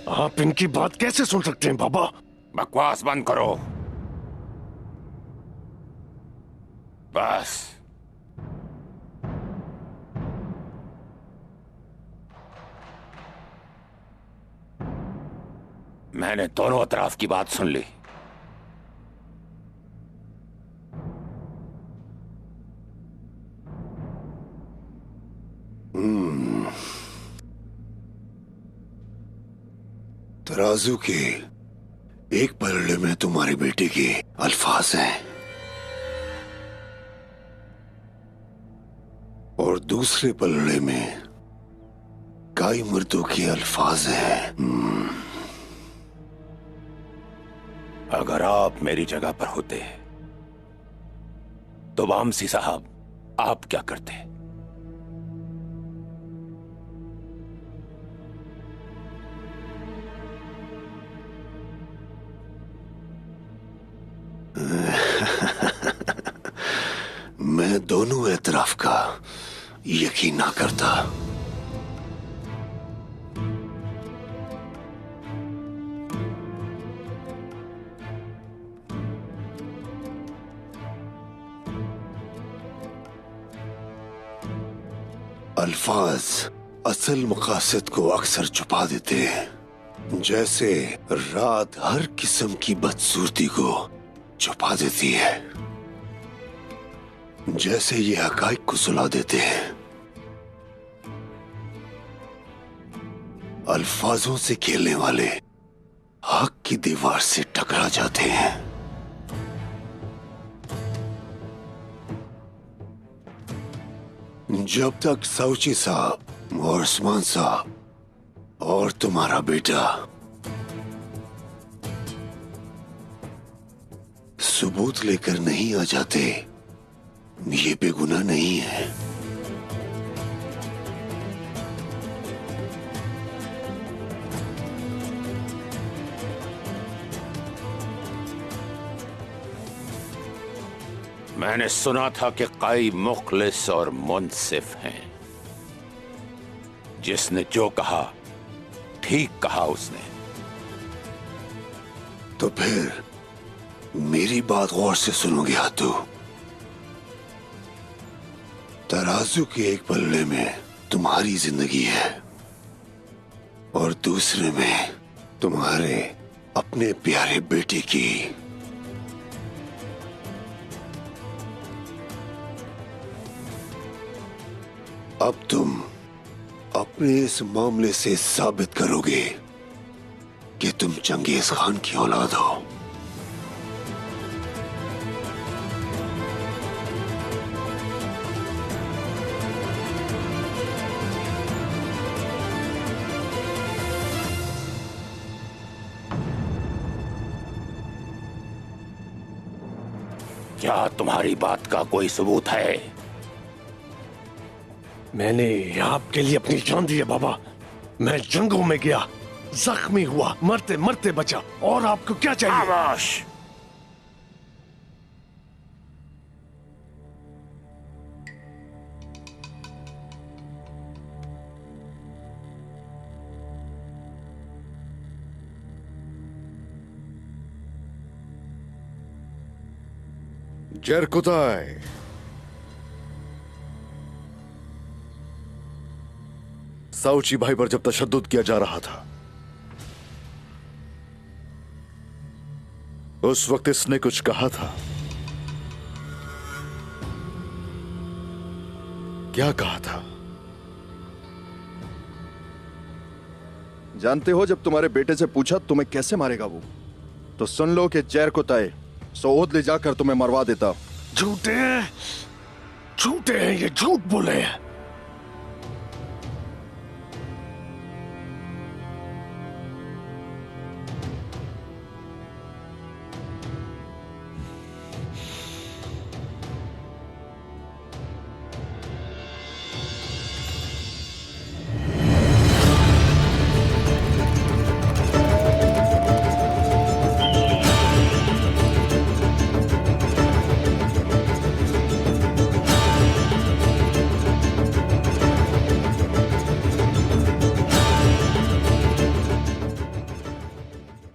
आप इनकी बात कैसे सुन सकते हैं बाबा? बकवास बंद करो। बस। मैंने दोनों अतराफ की बात सुन ली। तराजू के एक पलड़े में तुम्हारी बेटी के अल्फाज हैं और दूसरे पलड़े में कई मर्दों के अल्फाज हैं। अगर आप मेरी जगह पर होते तो वामसी साहब आप क्या करते? मैं दोनों एतराफ का यकीन ना करता। अल्फाज असल मकासद को अक्सर छुपा देते हैं, जैसे रात हर किस्म की बदसूरती को छुपा देती है, जैसे ये हकाइक को सुला देते हैं। अल्फाजों से खेलने वाले हक की दीवार से टकरा जाते हैं। जब तक साउची साहब और उस्मान साहब और तुम्हारा बेटा सबूत लेकर नहीं आ जाते, ये बेगुनाह नहीं है। मैंने सुना था कि कई मुखलिस और मुनसिफ हैं। जिसने जो कहा ठीक कहा उसने। तो फिर मेरी बात गौर से सुनोगे हाथू? तराजू के एक पल्ले में तुम्हारी जिंदगी है और दूसरे में तुम्हारे अपने प्यारे बेटे की। अब तुम अपने इस मामले से साबित करोगे कि तुम चंगेज खान की औलाद हो। क्या तुम्हारी बात का कोई सबूत है? मैंने आपके लिए अपनी जान दी है बाबा। मैं जंगों में गया, जख्मी हुआ, मरते मरते बचा, और आपको क्या चाहिए? खामोश। जरकुताई, साउची भाई पर जब तशद्दुद किया जा रहा था उस वक्त इसने कुछ कहा था। क्या कहा था? जानते हो, जब तुम्हारे बेटे से पूछा तुम्हें कैसे मारेगा वो, तो सुन लो कि जरकुताई सऊद ले जाकर तुम्हें मरवा देता। झूठे झूठे हैं ये, झूठ बोले हैं।